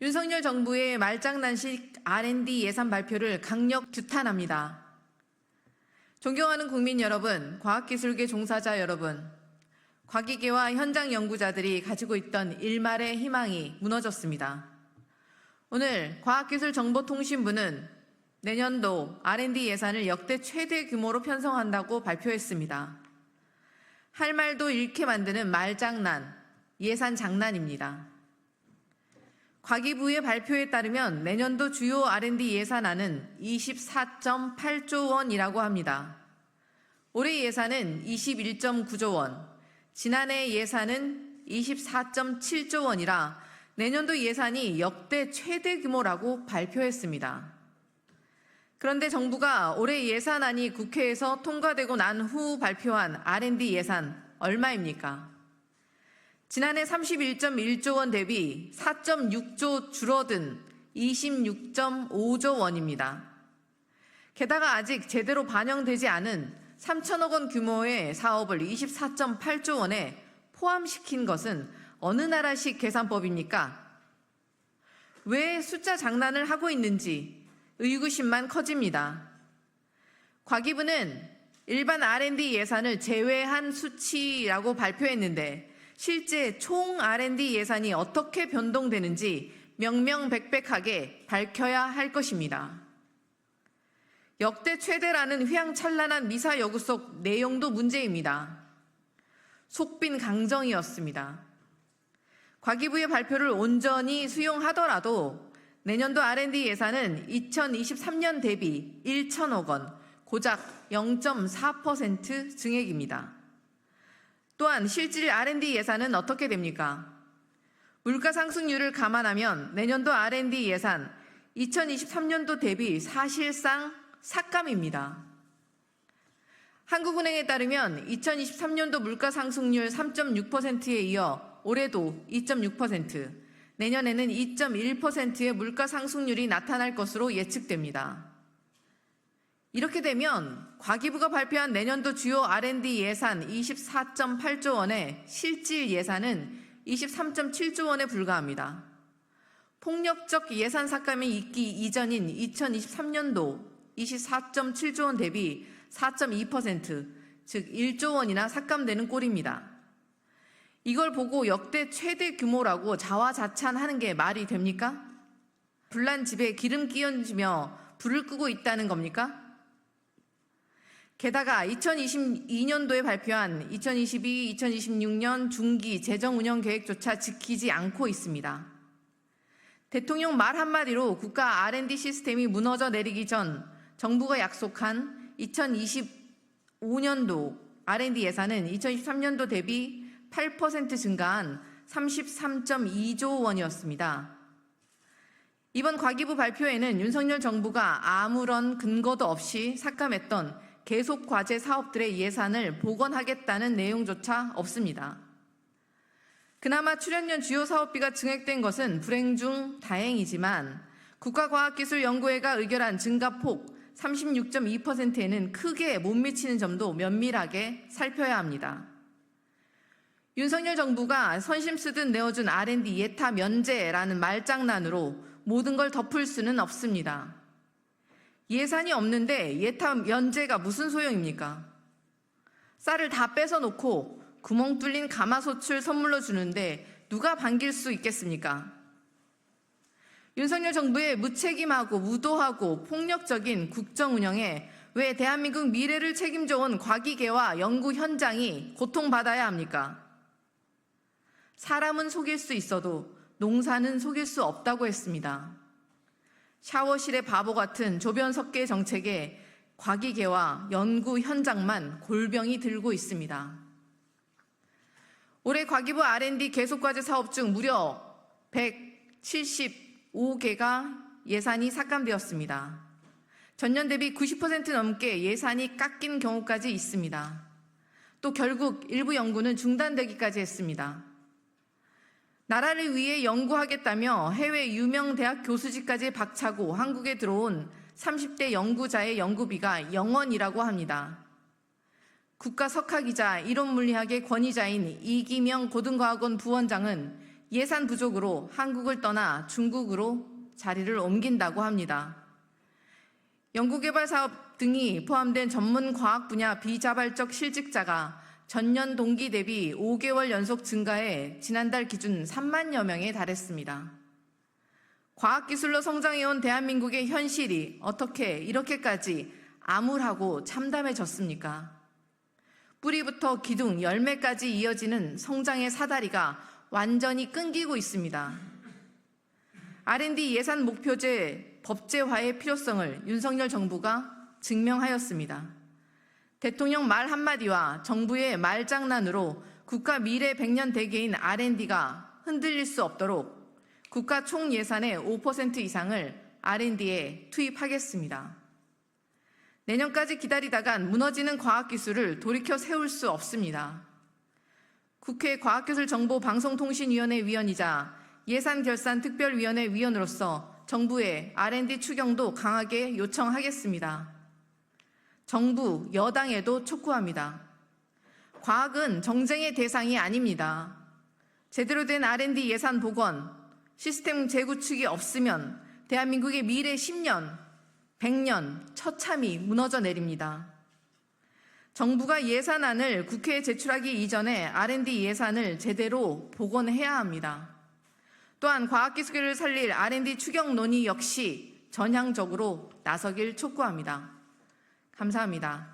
윤석열 정부의 말장난식 R&D 예산 발표를 강력 규탄합니다. 존경하는 국민 여러분, 과학기술계 종사자 여러분, 과기계와 현장 연구자들이 가지고 있던 일말의 희망이 무너졌습니다. 오늘 과학기술정보통신부는 내년도 R&D 예산을 역대 최대 규모로 편성한다고 발표했습니다. 할 말도 잃게 만드는 말장난, 예산 장난입니다. 과기부의 발표에 따르면 내년도 주요 R&D 예산안은 24.8조 원이라고 합니다. 올해 예산은 21.9조 원, 지난해 예산은 24.7조 원이라 내년도 예산이 역대 최대 규모라고 발표했습니다. 그런데 정부가 올해 예산안이 국회에서 통과되고 난 후 발표한 R&D 예산 얼마입니까? 지난해 31.1조 원 대비 4.6조 줄어든 26.5조 원입니다. 게다가 아직 제대로 반영되지 않은 3천억 원 규모의 사업을 24.8조 원에 포함시킨 것은 어느 나라식 계산법입니까? 왜 숫자 장난을 하고 있는지 의구심만 커집니다. 과기부는 일반 R&D 예산을 제외한 수치라고 발표했는데 실제 총 R&D 예산이 어떻게 변동되는지 명명백백하게 밝혀야 할 것입니다. 역대 최대라는 휘황찬란한 미사 여구 속 내용도 문제입니다. 속빈 강정이었습니다. 과기부의 발표를 온전히 수용하더라도 내년도 R&D 예산은 2023년 대비 1천억 원, 고작 0.4% 증액입니다. 또한 실질 R&D 예산은 어떻게 됩니까? 물가 상승률을 감안하면 내년도 R&D 예산 2023년도 대비 사실상 삭감입니다. 한국은행에 따르면 2023년도 물가 상승률 3.6%에 이어 올해도 2.6%, 내년에는 2.1%의 물가 상승률이 나타날 것으로 예측됩니다. 이렇게 되면 과기부가 발표한 내년도 주요 R&D 예산 24.8조 원의 실질 예산은 23.7조 원에 불과합니다. 폭력적 예산 삭감이 있기 이전인 2023년도 24.7조 원 대비 4.2%, 즉 1조 원이나 삭감되는 꼴입니다. 이걸 보고 역대 최대 규모라고 자화자찬하는 게 말이 됩니까? 불난 집에 기름 끼얹으며 불을 끄고 있다는 겁니까? 게다가 2022년도에 발표한 2022-2026년 중기 재정운영계획조차 지키지 않고 있습니다. 대통령 말 한마디로 국가 R&D 시스템이 무너져 내리기 전 정부가 약속한 2025년도 R&D 예산은 2023년도 대비 8% 증가한 33.2조 원이었습니다. 이번 과기부 발표에는 윤석열 정부가 아무런 근거도 없이 삭감했던 계속과제 사업들의 예산을 복원하겠다는 내용조차 없습니다. 그나마 출연년 주요 사업비가 증액된 것은 불행 중 다행이지만 국가과학기술연구회가 의결한 증가폭 36.2%에는 크게 못 미치는 점도 면밀하게 살펴야 합니다. 윤석열 정부가 선심 쓰듯 내어준 R&D 예타 면제라는 말장난으로 모든 걸 덮을 수는 없습니다. 예산이 없는데 예타 면제가 무슨 소용입니까? 쌀을 다 뺏어놓고 구멍 뚫린 가마솥을 선물로 주는데 누가 반길 수 있겠습니까? 윤석열 정부의 무책임하고 무도하고 폭력적인 국정 운영에 왜 대한민국 미래를 책임져온 과기계와 연구 현장이 고통받아야 합니까? 사람은 속일 수 있어도 농사는 속일 수 없다고 했습니다. 샤워실의 바보 같은 조변석계 정책에 과기계와 연구 현장만 골병이 들고 있습니다. 올해 과기부 R&D 계속과제 사업 중 무려 175개가 예산이 삭감되었습니다. 전년 대비 90% 넘게 예산이 깎인 경우까지 있습니다. 또 결국 일부 연구는 중단되기까지 했습니다. 나라를 위해 연구하겠다며 해외 유명 대학 교수직까지 박차고 한국에 들어온 30대 연구자의 연구비가 0원이라고 합니다. 국가 석학이자 이론물리학의 권위자인 이기명 고등과학원 부원장은 예산 부족으로 한국을 떠나 중국으로 자리를 옮긴다고 합니다. 연구개발 사업 등이 포함된 전문 과학 분야 비자발적 실직자가 전년 동기 대비 5개월 연속 증가해 지난달 기준 3만여 명에 달했습니다. 과학기술로 성장해온 대한민국의 현실이 어떻게 이렇게까지 암울하고 참담해졌습니까? 뿌리부터 기둥, 열매까지 이어지는 성장의 사다리가 완전히 끊기고 있습니다. R&D 예산 목표제 법제화의 필요성을 윤석열 정부가 증명하였습니다. 대통령 말 한마디와 정부의 말장난으로 국가 미래 100년 대계인 R&D가 흔들릴 수 없도록 국가 총 예산의 5% 이상을 R&D에 투입하겠습니다. 내년까지 기다리다간 무너지는 과학기술을 돌이켜 세울 수 없습니다. 국회 과학기술정보방송통신위원회 위원이자 예산결산특별위원회 위원으로서 정부의 R&D 추경도 강하게 요청하겠습니다. 정부, 여당에도 촉구합니다. 과학은 정쟁의 대상이 아닙니다. 제대로 된 R&D 예산 복원, 시스템 재구축이 없으면 대한민국의 미래 10년, 100년 처참히 무너져 내립니다. 정부가 예산안을 국회에 제출하기 이전에 R&D 예산을 제대로 복원해야 합니다. 또한 과학기술을 살릴 R&D 추경 논의 역시 전향적으로 나서길 촉구합니다. 감사합니다.